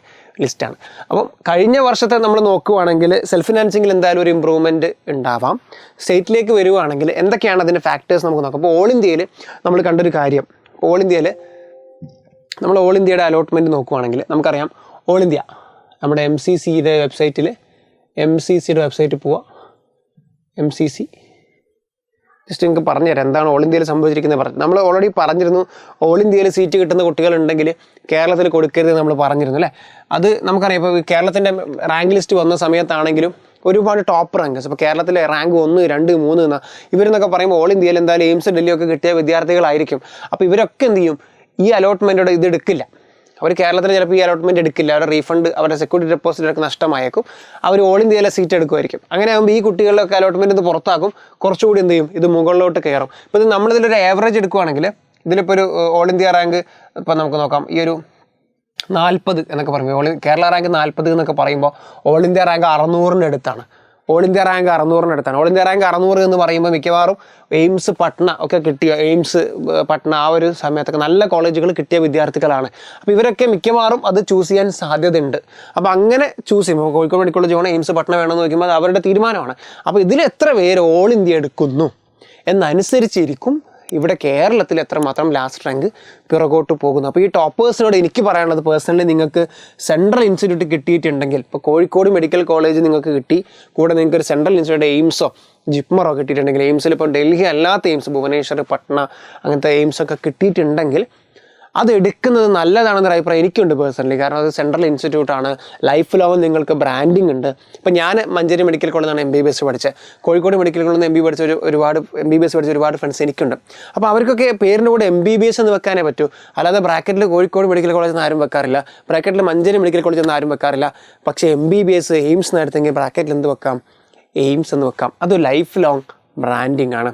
ലിസ്റ്റാണ്. അപ്പം കഴിഞ്ഞ വർഷത്തെ നമ്മൾ നോക്കുകയാണെങ്കിൽ സെൽഫ് ഫിനാൻസിങ്ങിൽ എന്തായാലും ഒരു ഇമ്പ്രൂവ്മെൻറ്റ് ഉണ്ടാവാം. സ്റ്റേറ്റിലേക്ക് വരുവാണെങ്കിൽ എന്തൊക്കെയാണ് അതിൻ്റെ ഫാക്ടേഴ്സ് നമുക്ക് നോക്കാം. അപ്പോൾ ഓൾ ഇന്ത്യയിൽ നമ്മൾ കണ്ടൊരു കാര്യം, ഓൾ ഇന്ത്യയുടെ അലോട്ട്മെൻറ്റ് നോക്കുകയാണെങ്കിൽ നമുക്കറിയാം, ഓൾ ഇന്ത്യ നമ്മുടെ MCCയുടെ വെബ്സൈറ്റിൽ പോവുക. MCC ജസ്റ്റ് നിങ്ങൾക്ക് പറഞ്ഞുതരാം എന്താണ് ഓൾ ഇന്ത്യയിൽ സംഭവിച്ചിരിക്കുന്നത് പറഞ്ഞു. നമ്മൾ ഓൾറെഡി പറഞ്ഞിരുന്നു, ഓൾ ഇന്ത്യയിൽ സീറ്റ് കിട്ടുന്ന കുട്ടികളുണ്ടെങ്കിൽ കേരളത്തിൽ കൊടുക്കരുത് നമ്മൾ പറഞ്ഞിരുന്നു അല്ലേ. അത് നമുക്കറിയാം. ഇപ്പോൾ കേരളത്തിൻ്റെ റാങ്ക് ലിസ്റ്റ് വന്ന സമയത്താണെങ്കിലും ഒരുപാട് ടോപ്പ് റാങ്കേഴ്സ്. ഇപ്പോൾ കേരളത്തിലെ റാങ്ക് 1, 2, 3 എന്ന ഇവരെന്നൊക്കെ പറയുമ്പോൾ ഓൾ ഇന്ത്യയിൽ എന്തായാലും എയിംസ് ഡൽഹിയൊക്കെ കിട്ടിയ വിദ്യാർത്ഥികളായിരിക്കും. അപ്പോൾ ഇവരൊക്കെ എന്ത് ചെയ്യും, ഈ അലോട്ട്മെൻറ്റോടെ ഇത് എടുക്കില്ല. അവർ കേരളത്തിൽ ചിലപ്പോൾ ഈ അലോട്ട്മെൻറ്റ് എടുക്കില്ല, അവരുടെ റീഫണ്ട്, അവരുടെ സെക്യൂരിറ്റി ഡെപ്പോസിറ്റൊക്കെ നഷ്ടമായേക്കും. അവർ ഓൾ ഇന്ത്യയിലെ സീറ്റ് എടുക്കുമായിരിക്കും. അങ്ങനെ ആകുമ്പോൾ ഈ കുട്ടികളിലൊക്കെ അലോട്ട്മെൻറ്റ് ഇത് പുറത്താക്കും, കുറച്ചുകൂടി എന്ത് ചെയ്യും, ഇത് മുകളിലോട്ട് കയറും. ഇപ്പോൾ ഇത് നമ്മളിതിലൊരു ആവറേജ് എടുക്കുകയാണെങ്കിൽ ഇതിലിപ്പോൾ ഒരു ഓൾ ഇന്ത്യ റാങ്ക് ഇപ്പോൾ നമുക്ക് നോക്കാം, ഈ ഒരു 40 എന്നൊക്കെ പറയുമ്പോൾ കേരള റാങ്ക് 40 എന്നൊക്കെ പറയുമ്പോൾ ഓൾ ഇന്ത്യ റാങ്ക് 600-ന് അടുത്താണ്. ഓൾ ഇന്ത്യ റാങ്ക് 600-ന് അടുത്താണ്. ഓൾ ഇന്ത്യ റാങ്ക് 600 എന്ന് പറയുമ്പോൾ മിക്കവാറും എയിംസ് പട്ന ഒക്കെ കിട്ടിയ, എയിംസ് പട്ന ആ ഒരു സമയത്തൊക്കെ നല്ല കോളേജുകൾ കിട്ടിയ വിദ്യാർത്ഥികളാണ്. അപ്പോൾ ഇവരൊക്കെ മിക്കവാറും അത് ചൂസ് ചെയ്യാൻ സാധ്യതയുണ്ട്. അപ്പോൾ അങ്ങനെ ചൂസ് ചെയ്യുമ്പോൾ കോഴിക്കോട് മെഡിക്കൽ കോളേജ് വേണം, എയിംസ് പട്ന വേണമെന്ന് നോക്കുമ്പോൾ അത് അവരുടെ തീരുമാനമാണ്. അപ്പോൾ ഇതിൽ എത്ര പേര് ഓൾ ഇന്ത്യ എടുക്കുന്നു എന്നനുസരിച്ചിരിക്കും ഇവിടെ കേരളത്തിൽ എത്രമാത്രം ലാസ്റ്റ് റാങ്ക് പിറകോട്ട് പോകുന്നു. അപ്പോൾ ഈ ടോപ്പേഴ്സിനോട് എനിക്ക് പറയാനുള്ളത്, പേഴ്സണലി നിങ്ങൾക്ക് സെൻട്രൽ ഇൻസ്റ്റിറ്റ്യൂട്ട് കിട്ടിയിട്ടുണ്ടെങ്കിൽ, ഇപ്പോൾ കോഴിക്കോട് മെഡിക്കൽ കോളേജ് നിങ്ങൾക്ക് കിട്ടി, കൂടെ നിങ്ങൾക്ക് ഒരു സെൻട്രൽ ഇൻസ്റ്റിറ്റ്യൂട്ട് എയിംസോ ജിപ്മറോ കിട്ടിയിട്ടുണ്ടെങ്കിൽ, എയിംസിൽ ഇപ്പോൾ ഡൽഹി അല്ലാത്ത എയിംസ് ഭുവനേശ്വർ, പട്ന അങ്ങനത്തെ എയിംസൊക്കെ കിട്ടിയിട്ടുണ്ടെങ്കിൽ അത് എടുക്കുന്നത് നല്ലതാണെന്നൊരു അഭിപ്രായം എനിക്കുണ്ട് പേഴ്സണലി. കാരണം അത് സെൻട്രൽ ഇൻസ്റ്റിറ്റ്യൂട്ടാണ്, ലൈഫ് ലോങ് നിങ്ങൾക്ക് ബ്രാൻഡിങ് ഉണ്ട്. ഇപ്പോൾ ഞാൻ മഞ്ചേരി മെഡിക്കൽ കോളേജിൽ നിന്നാണ് MBBS പഠിച്ചത്. കോഴിക്കോട് മെഡിക്കൽ കോളേജിൽ നിന്ന് MBBS പഠിച്ച ഒരുപാട് ഫ്രണ്ട്സ് എനിക്കുണ്ട്. അപ്പോൾ അവർക്കൊക്കെ പേരിൻ്റെ കൂടെ MBBS എന്ന് വെക്കാനേ പറ്റൂ. അല്ലാതെ ബ്രാക്കറ്റിൽ കോഴിക്കോട് മെഡിക്കൽ കോളേജിൽ നിന്ന് ആരും വെക്കാറില്ല, ബ്രാക്കറ്റിൽ മഞ്ചേരി മെഡിക്കൽ കോളേജിൽ നിന്ന് ആരും വെക്കാറില്ല. പക്ഷേ MBBS എയിംസ് നടത്തെങ്കിൽ ബ്രാക്കറ്റിൽ എന്ത് വെക്കാം, എയിംസ് എന്ന് വെക്കാം. അത് ലൈഫ് ലോങ് ബ്രാൻഡിങ് ആണ്.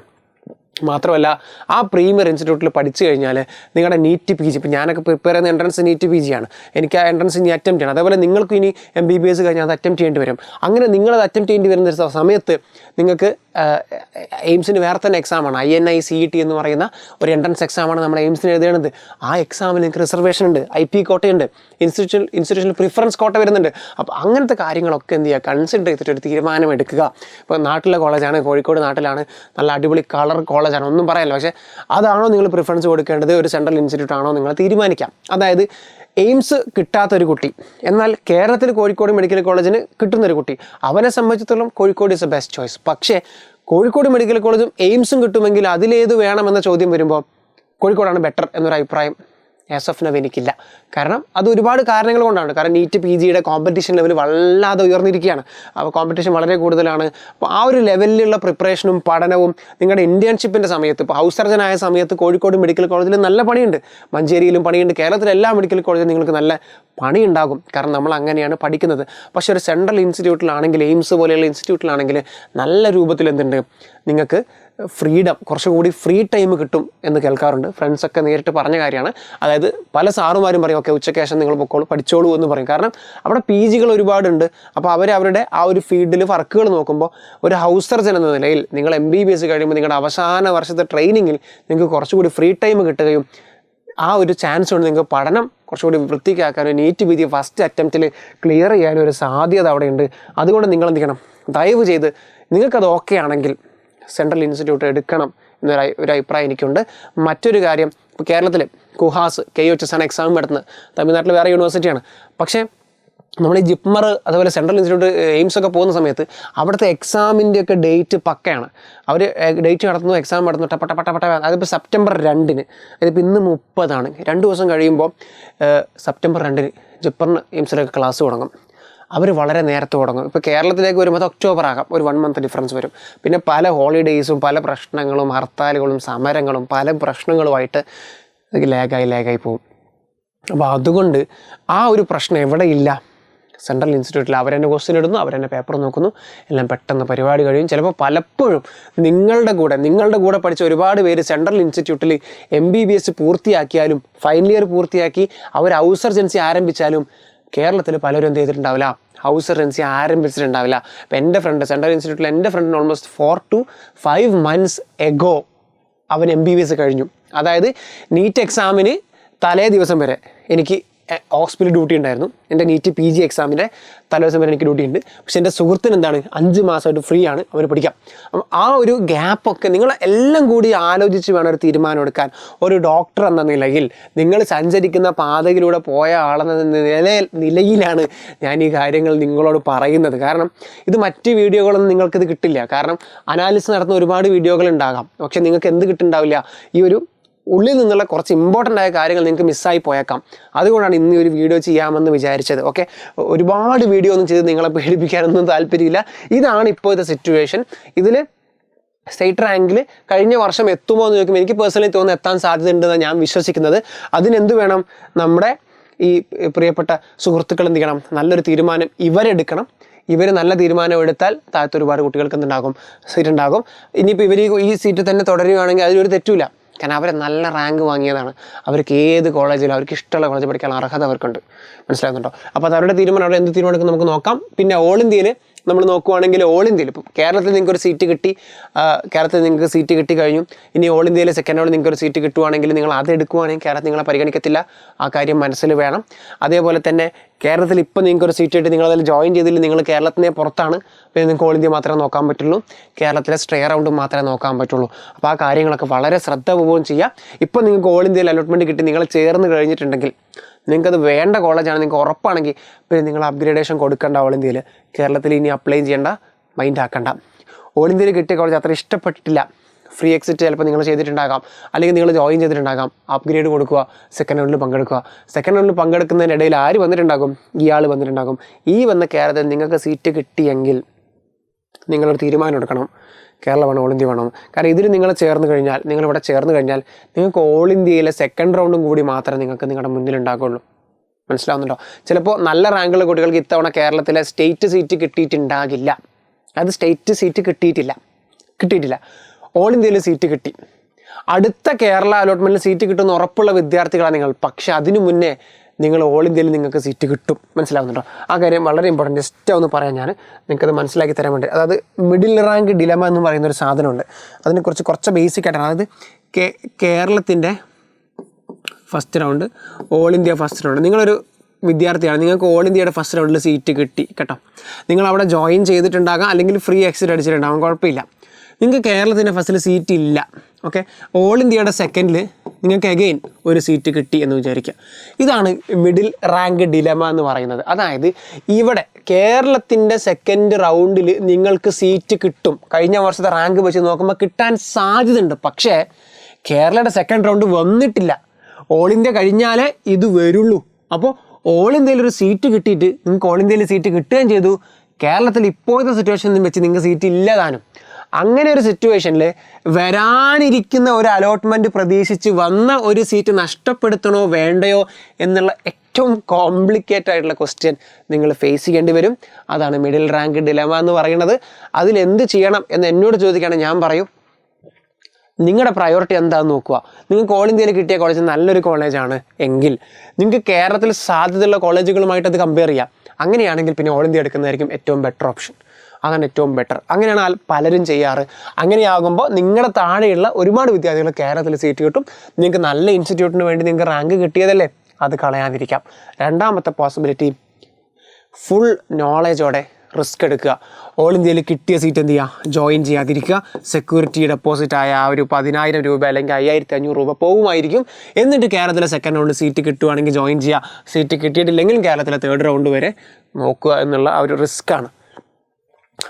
മാത്രമല്ല ആ പ്രീമിയർ ഇൻസ്റ്റിറ്റ്യൂട്ടിൽ പഠിച്ചു കഴിഞ്ഞാൽ നിങ്ങളുടെ നീറ്റ് PG, ഇപ്പോൾ ഞാനൊക്കെ പ്രിപ്പയർ ചെയ്യുന്ന എൻട്രൻസ് നീറ്റ് PG ആണ്, എനിക്ക് ആ എൻട്രൻസ് ഇനി അറ്റംപ്റ്റ് ചെയ്യണം. അതേപോലെ നിങ്ങൾക്ക് ഇനി MBBS കഴിഞ്ഞാൽ അത് അറ്റംപ്റ്റ് ചെയ്യേണ്ടി വരും. അങ്ങനെ നിങ്ങളത് അറ്റംപ്റ്റ് ചെയ്യേണ്ടി വരുന്ന സമയത്ത് നിങ്ങൾക്ക് എയിംസിന് വേറെ തന്നെ എക്സാമാണ്, INI CET എന്ന് പറയുന്ന ഒരു എൻട്രൻസ് എക്സാമാണ് നമ്മൾ എയിംസിന് എഴുതേണ്ടത്. ആ എക്സാമിൽ നിങ്ങൾക്ക് റിസർവേഷൻ ഉണ്ട്, IP കോട്ടയുണ്ട്, ഇൻസ്റ്റിറ്റ്യൂഷണൽ പ്രിഫറൻസ് കോട്ട വരുന്നുണ്ട്. അപ്പോൾ അങ്ങനത്തെ കാര്യങ്ങളൊക്കെ എന്ത് ചെയ്യുക, കൺസിഡർ ചെയ്തിട്ട് ഒരു തീരുമാനം എടുക്കുക. ഇപ്പോൾ നാട്ടിലെ കോളേജാണ്, കോഴിക്കോട് നാട്ടിലാണ്, നല്ല അടിപൊളി കളർ കോളേജാണ്, ഒന്നും പറയാനില്ല. പക്ഷേ അതാണോ നിങ്ങൾ പ്രിഫറൻസ് കൊടുക്കേണ്ടത്, ഒരു സെൻട്രൽ ഇൻസ്റ്റിറ്റ്യൂട്ട് ആണോ, നിങ്ങൾ തീരുമാനിക്കാം. അതായത് എയിംസ് കിട്ടാത്തൊരു കുട്ടി എന്നാൽ കേരളത്തിൽ കോഴിക്കോട് മെഡിക്കൽ കോളേജിന് കിട്ടുന്നൊരു കുട്ടി, അവനെ സംബന്ധിച്ചിടത്തോളം Kozhikode is A best choice. പക്ഷേ കോഴിക്കോട് മെഡിക്കൽ കോളേജും എയിംസും കിട്ടുമെങ്കിൽ അതിലേത് വേണമെന്ന ചോദ്യം വരുമ്പോൾ കോഴിക്കോടാണ് ബെറ്റർ എന്നൊരു അഭിപ്രായം ആസ് ഓഫ് നൗ എനിക്കില്ല. കാരണം അത് ഒരുപാട് കാരണങ്ങൾ കൊണ്ടാണ്. കാരണം നീറ്റ് PGയുടെ കോമ്പറ്റീഷൻ ലെവൽ വല്ലാതെ ഉയർന്നിരിക്കുകയാണ്. അപ്പോൾ കോമ്പറ്റീഷൻ വളരെ കൂടുതലാണ്. അപ്പോൾ ആ ഒരു ലെവലിലുള്ള പ്രിപ്പറേഷനും പഠനവും നിങ്ങളുടെ ഇൻറ്റേൺഷിപ്പിൻ്റെ സമയത്ത്, ഇപ്പോൾ ഹൗസ് സർജനായ സമയത്ത് കോഴിക്കോട് മെഡിക്കൽ കോളേജിൽ നല്ല പണിയുണ്ട്, മഞ്ചേരിയിലും പണിയുണ്ട്, കേരളത്തിലെ എല്ലാ മെഡിക്കൽ കോളേജിലും നിങ്ങൾക്ക് നല്ല പണിയുണ്ടാകും. കാരണം നമ്മൾ അങ്ങനെയാണ് പഠിക്കുന്നത്. പക്ഷേ ഒരു സെൻട്രൽ ഇൻസ്റ്റിറ്റ്യൂട്ടിലാണെങ്കിൽ, എയിംസ് പോലെയുള്ള ഇൻസ്റ്റിറ്റ്യൂട്ടിലാണെങ്കിൽ നല്ല രൂപത്തിൽ എന്തുണ്ട്, നിങ്ങൾക്ക് ഫ്രീഡം, കുറച്ചുകൂടി ഫ്രീ ടൈം കിട്ടും എന്ന് കേൾക്കാറുണ്ട്. ഫ്രണ്ട്സൊക്കെ നേരിട്ട് പറഞ്ഞ കാര്യമാണ്. അതായത് പല സാറുമാരും പറയും, ഓക്കെ ഉച്ചയ്ക്ക് ശേഷം നിങ്ങൾ പൊക്കോളൂ, പഠിച്ചോളൂ എന്ന് പറയും. കാരണം അവിടെ PGകൾ ഒരുപാടുണ്ട്. അപ്പോൾ അവരുടെ ആ ഒരു ഫീൽഡിൽ വർക്കുകൾ നോക്കുമ്പോൾ ഒരു ഹൗസ് സർജൻ എന്ന നിലയിൽ നിങ്ങൾ MBBS കഴിയുമ്പോൾ നിങ്ങളുടെ അവസാന വർഷത്തെ ട്രെയിനിങ്ങിൽ നിങ്ങൾക്ക് കുറച്ചുകൂടി ഫ്രീ ടൈം കിട്ടുകയും ആ ഒരു ചാൻസ് കൊണ്ട് നിങ്ങൾക്ക് പഠനം കുറച്ചുകൂടി വൃത്തിക്കാക്കാനും നീറ്റ് PG ഫസ്റ്റ് അറ്റംപ്റ്റിൽ ക്ലിയർ ചെയ്യാനും ഒരു സാധ്യത അവിടെയുണ്ട്. അതുകൊണ്ട് നിങ്ങൾ എന്ത് ചെയ്യണം, ദയവ് ചെയ്ത് നിങ്ങൾക്കത് ഓക്കെ ആണെങ്കിൽ സെൻട്രൽ ഇൻസ്റ്റിറ്റ്യൂട്ട് എടുക്കണം എന്നൊരു അഭിപ്രായം എനിക്കുണ്ട്. മറ്റൊരു കാര്യം, ഇപ്പോൾ കേരളത്തിൽ കുഹാസ് KUHS ആണ് എക്സാം നടത്തുന്നത്, തമിഴ്നാട്ടിൽ വേറെ യൂണിവേഴ്സിറ്റിയാണ്. പക്ഷേ നമ്മൾ ഈ ജിപ്മർ അതുപോലെ സെൻട്രൽ ഇൻസ്റ്റിറ്റ്യൂട്ട് എയിംസ് ഒക്കെ പോകുന്ന സമയത്ത് അവിടുത്തെ എക്സാമിൻ്റെയൊക്കെ ഡേറ്റ് പക്കയാണ്. അവർ ഡേറ്റ് നടത്തുന്നു, എക്സാം നടത്തുന്നു, ടപ്പട്ട അതിപ്പോൾ സെപ്റ്റംബർ 2-ന്, അതിപ്പോൾ ഇന്ന് 30-ആണ്, 2 ദിവസം കഴിയുമ്പോൾ സെപ്റ്റംബർ 2-ന് ജിപ്മറിന് എയിംസിലൊക്കെ ക്ലാസ് തുടങ്ങും. അവർ വളരെ നേരത്തെ തുടങ്ങും. ഇപ്പോൾ കേരളത്തിലേക്ക് വരുമ്പോൾ അത് ഒക്ടോബർ ആകാം, ഒരു 1 മന്ത് ഡിഫറൻസ് വരും. പിന്നെ പല ഹോളിഡേയ്സും പല പ്രശ്നങ്ങളും ഹർത്താലുകളും സമരങ്ങളും പല പ്രശ്നങ്ങളുമായിട്ട് അത് ലാഗായി പോകും. അപ്പോൾ അതുകൊണ്ട് ആ ഒരു പ്രശ്നം എവിടെ ഇല്ല, സെൻട്രൽ ഇൻസ്റ്റിറ്റ്യൂട്ടിൽ അവരെന്നെ ക്വസ്റ്റ്യൻ ഇടുന്നു, അവരെന്നെ പേപ്പർ നോക്കുന്നു, എല്ലാം പെട്ടെന്ന് പരിപാടി കഴിയും. ചിലപ്പോൾ പലപ്പോഴും നിങ്ങളുടെ കൂടെ പഠിച്ച ഒരുപാട് പേര് സെൻട്രൽ ഇൻസ്റ്റിറ്റ്യൂട്ടിൽ MBBS പൂർത്തിയാക്കിയാലും ഫൈനൽ ഇയർ പൂർത്തിയാക്കി അവർ ഹൗസ് സർജൻസി ആരംഭിച്ചാലും കേരളത്തിൽ പലരും എന്ത് ചെയ്തിട്ടുണ്ടാവില്ല, ഹൗസ് സർജൻസി ആരംഭിച്ചിട്ടുണ്ടാവില്ല. ഇപ്പോൾ എൻ്റെ ഫ്രണ്ട് സെൻട്രൽ ഇൻസ്റ്റിറ്റ്യൂട്ടിൽ എൻ്റെ ഫ്രണ്ടിന് ഓൾമോസ്റ്റ് 4 to 5 months എഗോ അവൻ MBBS കഴിഞ്ഞു. അതായത് നീറ്റ് എക്സാമിന് തലേ ദിവസം വരെ എനിക്ക് ഹോസ്പിറ്റൽ ഡ്യൂട്ടി ഉണ്ടായിരുന്നു. എൻ്റെ നീറ്റ് PG എക്സാമിൻ്റെ തലേദിവസം വരെ എനിക്ക് ഡ്യൂട്ടി ഉണ്ട്. പക്ഷെ എൻ്റെ സുഹൃത്തിന് എന്താണ് 5 മാസമായിട്ട് ഫ്രീ ആണ്, അവന് പഠിക്കാം. അപ്പം ആ ഒരു ഗ്യാപ്പൊക്കെ നിങ്ങൾ എല്ലാം കൂടി ആലോചിച്ച് വേണം ഒരു തീരുമാനം എടുക്കാൻ. ഒരു ഡോക്ടർ എന്ന നിലയിൽ, നിങ്ങൾ സഞ്ചരിക്കുന്ന പാതയിലൂടെ പോയ ആളെന്ന നിലയിലാണ് ഞാൻ ഈ കാര്യങ്ങൾ നിങ്ങളോട് പറയുന്നത്. കാരണം ഇത് മറ്റ് വീഡിയോകളൊന്നും നിങ്ങൾക്കിത് കിട്ടില്ല. കാരണം അനാലിസിസ് നടത്തുന്ന ഒരുപാട് വീഡിയോകൾ ഉണ്ടാകാം, പക്ഷെ നിങ്ങൾക്ക് എന്ത് കിട്ടുന്നുണ്ടാവില്ല, ഈ ഒരു ഉള്ളിൽ നിന്നുള്ള കുറച്ച് ഇമ്പോർട്ടൻ്റ് ആയ കാര്യങ്ങൾ നിങ്ങൾക്ക് മിസ്സായി പോയേക്കാം. അതുകൊണ്ടാണ് ഇന്ന് ഒരു വീഡിയോ ചെയ്യാമെന്ന് വിചാരിച്ചത്. ഓക്കെ, ഒരുപാട് വീഡിയോ ഒന്നും ചെയ്ത് നിങ്ങളെ പേടിപ്പിക്കാനൊന്നും താല്പര്യമില്ല. ഇതാണ് ഇപ്പോഴത്തെ സിറ്റുവേഷൻ. ഇതിൽ സ്റ്റേറ്റ് റാങ്കിൽ കഴിഞ്ഞ വർഷം എത്തുമോ എന്ന് ചോദിക്കുമ്പോൾ എനിക്ക് പേഴ്സണലി തോന്നുന്നു എത്താൻ സാധ്യതയുണ്ടെന്നാണ് ഞാൻ വിശ്വസിക്കുന്നത്. അതിനെന്ത് വേണം? നമ്മുടെ ഈ പ്രിയപ്പെട്ട സുഹൃത്തുക്കൾ എന്ത് ചെയ്യണം? നല്ലൊരു തീരുമാനം ഇവരെടുക്കണം. ഇവർ നല്ല തീരുമാനം എടുത്താൽ താഴത്തെ ഒരുപാട് കുട്ടികൾക്ക് എന്തുണ്ടാകും? സീറ്റ് ഉണ്ടാകും. ഇനിയിപ്പോൾ ഇവർ ഈ സീറ്റ് തന്നെ തുടരുകയാണെങ്കിൽ അതിലൊരു തെറ്റില്ല. കാരണം അവർ നല്ല റാങ്ക് വാങ്ങിയതാണ്. അവർക്ക് ഏത് കോളേജിലും അവർക്ക് ഇഷ്ടമുള്ള കോളേജ് പഠിക്കാൻ അർഹത അവർക്കുണ്ട്. മനസ്സിലാകുന്നുണ്ടോ? അപ്പോൾ അത് അവരുടെ തീരുമാനം. അവിടെ എന്ത് തീരുമാനം എടുക്കും നമുക്ക് നോക്കാം. പിന്നെ ഓൾ ഇന്ത്യയിൽ നമ്മൾ നോക്കുവാണെങ്കിൽ ഓൾ ഇന്ത്യയിൽ ഇപ്പോൾ കേരളത്തിൽ നിങ്ങൾക്ക് ഒരു സീറ്റ് കിട്ടി, കേരളത്തിൽ നിങ്ങൾക്ക് സീറ്റ് കിട്ടി കഴിഞ്ഞു. ഇനി ഓൾ ഇന്ത്യയിൽ സെക്കൻഡ് റൗണ്ടിൽ നിങ്ങൾക്ക് ഒരു സീറ്റ് കിട്ടുവാണെങ്കിൽ നിങ്ങൾ അത് എടുക്കുവാണെങ്കിൽ കേരളത്തിൽ നിങ്ങളെ പരിഗണിക്കത്തില്ല. ആ കാര്യം മനസ്സിൽ വേണം. അതേപോലെ തന്നെ കേരളത്തിൽ ഇപ്പോൾ നിങ്ങൾക്കൊരു സീറ്റ് കിട്ടി, നിങ്ങളതിൽ ജോയിൻ ചെയ്തില്ല, നിങ്ങൾ കേരളത്തിനെ പുറത്താണ്, പിന്നെ നിങ്ങൾക്ക് ഓൾ ഇന്ത്യ മാത്രമേ നോക്കാൻ പറ്റുള്ളൂ. കേരളത്തിലെ സ്റ്റേ റൗണ്ട് മാത്രമേ നോക്കാൻ പറ്റുള്ളൂ. അപ്പോൾ ആ കാര്യങ്ങളൊക്കെ വളരെ ശ്രദ്ധാപൂർവ്വം ചെയ്യുക. ഇപ്പോൾ നിങ്ങൾക്ക് ഓൾ ഇന്ത്യയിൽ അലോട്ട്മെൻറ്റ് കിട്ടി, നിങ്ങൾ ചേർന്ന് കഴിഞ്ഞിട്ടുണ്ടെങ്കിൽ, നിങ്ങൾക്കത് വേണ്ട കോളേജാണ്, നിങ്ങൾക്ക് ഉറപ്പാണെങ്കിൽ പിന്നെ നിങ്ങൾ അപ്ഗ്രേഡേഷൻ കൊടുക്കേണ്ട. ഓൾ ഇന്ത്യയിൽ കേരളത്തിൽ ഇനി അപ്ലൈ ചെയ്യേണ്ട, മൈൻഡ് ആക്കണ്ട. ഓൾ ഇന്ത്യയിൽ കിട്ടിയ കോളേജ് അത്ര ഇഷ്ടപ്പെട്ടിട്ടില്ല, ഫ്രീ എക്സിറ്റ് ചിലപ്പോൾ നിങ്ങൾ ചെയ്തിട്ടുണ്ടാകാം, അല്ലെങ്കിൽ നിങ്ങൾ ജോയിൻ ചെയ്തിട്ടുണ്ടാകാം. അപ്ഗ്രേഡ് കൊടുക്കുക, സെക്കൻഡ് റൗണ്ടിൽ പങ്കെടുക്കുക. സെക്കൻഡ് റൗണ്ടിൽ പങ്കെടുക്കുന്നതിനിടയിൽ ആര് വന്നിട്ടുണ്ടാകും? ഇയാൾ വന്നിട്ടുണ്ടാകും. ഈ വന്ന കേരളത്തിൽ നിങ്ങൾക്ക് സീറ്റ് കിട്ടിയെങ്കിൽ നിങ്ങളൊരു തീരുമാനം എടുക്കണം. കേരള വേണം, ഓൾ ഇന്ത്യ വേണം. കാരണം ഇതിൽ നിങ്ങൾ ചേർന്ന് കഴിഞ്ഞാൽ, നിങ്ങളിവിടെ ചേർന്ന് കഴിഞ്ഞാൽ നിങ്ങൾക്ക് ഓൾ ഇന്ത്യയിലെ സെക്കൻഡ് റൗണ്ടും കൂടി മാത്രമേ നിങ്ങൾക്ക് നിങ്ങളുടെ മുന്നിലുണ്ടാകുള്ളൂ. മനസ്സിലാവുന്നുണ്ടോ? ചിലപ്പോൾ നല്ല റാങ്കുള്ള കുട്ടികൾക്ക് ഇത്തവണ കേരളത്തിലെ സ്റ്റേറ്റ് സീറ്റ് കിട്ടിയിട്ടുണ്ടാകില്ല. അത് സ്റ്റേറ്റ് സീറ്റ് കിട്ടിയിട്ടില്ല. ഓൾ ഇന്ത്യയിൽ സീറ്റ് കിട്ടി. അടുത്ത കേരള അലോട്ട്മെൻറ്റിൽ സീറ്റ് കിട്ടുമെന്ന് ഉറപ്പുള്ള വിദ്യാർത്ഥികളാണ് നിങ്ങൾ. പക്ഷേ അതിനു മുന്നേ നിങ്ങൾ ഓൾ ഇന്ത്യയിൽ നിങ്ങൾക്ക് സീറ്റ് കിട്ടും. മനസ്സിലാവുന്നുണ്ടോ? ആ കാര്യം വളരെ ഇമ്പോർട്ടൻറ്റ്. ജസ്റ്റ് ഒന്ന് പറയാൻ ഞാൻ നിങ്ങൾക്കത് മനസ്സിലാക്കി തരാൻ വേണ്ടി. അതായത് മിഡിൽ റാങ്ക് ഡിലമ എന്ന് പറയുന്നൊരു സാധനമുണ്ട്. അതിനെക്കുറിച്ച് കുറച്ച് ബേസിക് ആയിട്ടാണ്. അതായത് കേരളത്തിൻ്റെ first round, all India first round. നിങ്ങളൊരു വിദ്യാർത്ഥിയാണ്, നിങ്ങൾക്ക് ഓൾ ഇന്ത്യയുടെ ഫസ്റ്റ് റൗണ്ടിൽ സീറ്റ് കിട്ടി കേട്ടോ. നിങ്ങൾ അവിടെ ജോയിൻ ചെയ്തിട്ടുണ്ടാകാം, അല്ലെങ്കിൽ ഫ്രീ എക്സിറ്റ് അടിച്ചിട്ടുണ്ടാകാം, കുഴപ്പമില്ല. നിങ്ങൾക്ക് കേരളത്തിൻ്റെ ഫസ്റ്റിൽ സീറ്റ് ഇല്ല. ഓക്കെ, ഓൾ ഇന്ത്യയുടെ സെക്കൻഡിൽ നിങ്ങൾക്ക് അഗെയിൻ ഒരു സീറ്റ് കിട്ടി എന്ന് വിചാരിക്കുക. ഇതാണ് മിഡിൽ റാങ്ക് ഡിലമ എന്ന് പറയുന്നത്. അതായത് ഇവിടെ കേരളത്തിൻ്റെ സെക്കൻഡ് റൗണ്ടിൽ നിങ്ങൾക്ക് സീറ്റ് കിട്ടും. കഴിഞ്ഞ വർഷത്തെ റാങ്ക് വെച്ച് നോക്കുമ്പോൾ കിട്ടാൻ സാധ്യതയുണ്ട്. പക്ഷേ കേരളയുടെ സെക്കൻഡ് റൗണ്ട് വന്നിട്ടില്ല. ഓൾ ഇന്ത്യ കഴിഞ്ഞാലേ ഇത് വരുള്ളൂ. അപ്പോൾ ഓൾ ഇന്ത്യയിൽ ഒരു സീറ്റ് കിട്ടിയിട്ട് നിങ്ങൾക്ക് ഓൾ ഇന്ത്യയിൽ സീറ്റ് കിട്ടുകയും ചെയ്തു. കേരളത്തിൽ ഇപ്പോഴത്തെ സിറ്റുവേഷനിൽ വെച്ച് നിങ്ങൾക്ക് സീറ്റ് ഇല്ലതാനും. അങ്ങനെ ഒരു സിറ്റുവേഷനിൽ വരാനിരിക്കുന്ന ഒരു അലോട്ട്മെൻറ്റ് പ്രതീക്ഷിച്ച് വന്ന ഒരു സീറ്റ് നഷ്ടപ്പെടുത്തണോ വേണ്ടയോ എന്നുള്ള ഏറ്റവും കോംപ്ലിക്കേറ്റഡ് ആയിട്ടുള്ള ക്വസ്റ്റ്യൻ നിങ്ങൾ ഫേസ് ചെയ്യേണ്ടി വരും. അതാണ് മിഡിൽ റാങ്ക് ഡിലമ എന്ന് പറയുന്നത്. അതിലെന്ത് ചെയ്യണം എന്ന് എന്നോട് ചോദിക്കുകയാണെങ്കിൽ ഞാൻ പറയും, നിങ്ങളുടെ പ്രയോറിറ്റി എന്താണെന്ന് നോക്കുക. നിങ്ങൾക്ക് ഓൾ ഇന്ത്യയിൽ കിട്ടിയ കോളേജ് നല്ലൊരു കോളേജാണ് എങ്കിൽ നിങ്ങൾക്ക് കേരളത്തിൽ സാധ്യതയുള്ള കോളേജുകളുമായിട്ട് അത് കമ്പയർ ചെയ്യാം. അങ്ങനെയാണെങ്കിൽ പിന്നെ ഓൾ ഇന്ത്യ എടുക്കുന്നതായിരിക്കും ഏറ്റവും ബെറ്റർ ഓപ്ഷൻ. അതാണ് ഏറ്റവും ബെറ്റർ. അങ്ങനെയാണ് പലരും ചെയ്യാറ്. അങ്ങനെയാകുമ്പോൾ നിങ്ങളുടെ താഴെയുള്ള ഒരുപാട് വിദ്യാർത്ഥികൾ കേരളത്തിൽ സീറ്റ് കിട്ടും. നിങ്ങൾക്ക് നല്ല ഇൻസ്റ്റിറ്റ്യൂട്ടിന് വേണ്ടി നിങ്ങൾക്ക് റാങ്ക് കിട്ടിയതല്ലേ, അത് കളയാതിരിക്കാം. രണ്ടാമത്തെ പോസിബിലിറ്റി, ഫുൾ നോളേജോടെ റിസ്ക് എടുക്കുക. ഓൾ ഇന്ത്യയിൽ കിട്ടിയ സീറ്റ് എന്ത് ചെയ്യുക? ജോയിൻ ചെയ്യാതിരിക്കുക. സെക്യൂരിറ്റി ഡെപ്പോസിറ്റ് ആയ ആ ഒരു 10,000 രൂപ അല്ലെങ്കിൽ 5,500 രൂപ പോകുമായിരിക്കും. എന്നിട്ട് കേരളത്തിലെ സെക്കൻഡ് റൗണ്ട് സീറ്റ് കിട്ടുവാണെങ്കിൽ ജോയിൻ ചെയ്യുക. സീറ്റ് കിട്ടിയിട്ടില്ലെങ്കിൽ കേരളത്തിലെ തേർഡ് റൗണ്ട് വരെ നോക്കുക എന്നുള്ള ആ ഒരു റിസ്ക്കാണ്.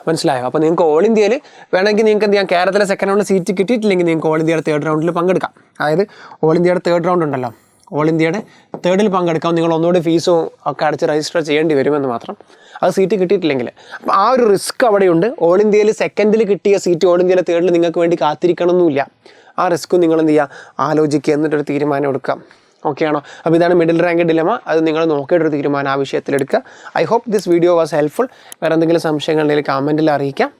മനസ്സിലായോ? അപ്പോൾ നിങ്ങൾക്ക് ഓൾ ഇന്ത്യയിൽ വേണമെങ്കിൽ നിങ്ങൾക്ക് എന്ത് ചെയ്യാം, കേരളത്തിലെ സെക്കൻഡ് റൗണ്ടിൽ സീറ്റ് കിട്ടിയിട്ടില്ലെങ്കിൽ നിങ്ങൾക്ക് ഓൾ ഇന്ത്യയുടെ തേർഡ് റൗണ്ടിൽ പങ്കെടുക്കാം. അതായത് ഓൾ ഇന്ത്യയുടെ തേർഡ് റൗണ്ട് ഉണ്ടല്ലോ, ഓൾ ഇന്ത്യയുടെ തേർഡിൽ പങ്കെടുക്കാം. നിങ്ങൾ ഒന്നുകൂടി ഫീസും ഒക്കെ അടച്ച് രജിസ്റ്റർ ചെയ്യേണ്ടി വരുമെന്ന് മാത്രം, അത് സീറ്റ് കിട്ടിയിട്ടില്ലെങ്കിൽ. അപ്പോൾ ആ ഒരു റിസ്ക് അവിടെയുണ്ട്. ഓൾ ഇന്ത്യയിൽ സെക്കൻഡിൽ കിട്ടിയ സീറ്റ് ഓൾ ഇന്ത്യയിലെ തേർഡിൽ നിങ്ങൾക്ക് വേണ്ടി കാത്തിരിക്കണമെന്നില്ല. ആ റിസ്ക്കും നിങ്ങൾ എന്ത് ചെയ്യുക, ആലോചിക്കുക, എന്നിട്ടൊരു തീരുമാനം എടുക്കാം. ഓക്കെ ആണോ? അപ്പോൾ ഇതാണ് മിഡിൽ റാങ്ക് ഡിലമ. അത് നിങ്ങൾ നോക്കിയിട്ടൊരു തീരുമാനം ആ വിഷയത്തിലെടുക്കുക. I hope this video was helpful. വേറെ എന്തെങ്കിലും സംശയങ്ങളുണ്ടെങ്കിൽ കമൻറ്റിൽ അറിയിക്കാം.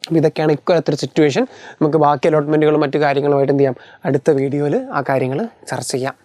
അപ്പോൾ ഇതൊക്കെയാണ് ഇക്കൊല്ലത്തൊരു സിറ്റുവേഷൻ. നമുക്ക് ബാക്കി അലോട്ട്മെൻറ്റുകളും മറ്റു കാര്യങ്ങളുമായിട്ട് എന്ത് ചെയ്യാം, അടുത്ത വീഡിയോയിൽ ആ കാര്യങ്ങൾ ചർച്ച ചെയ്യാം.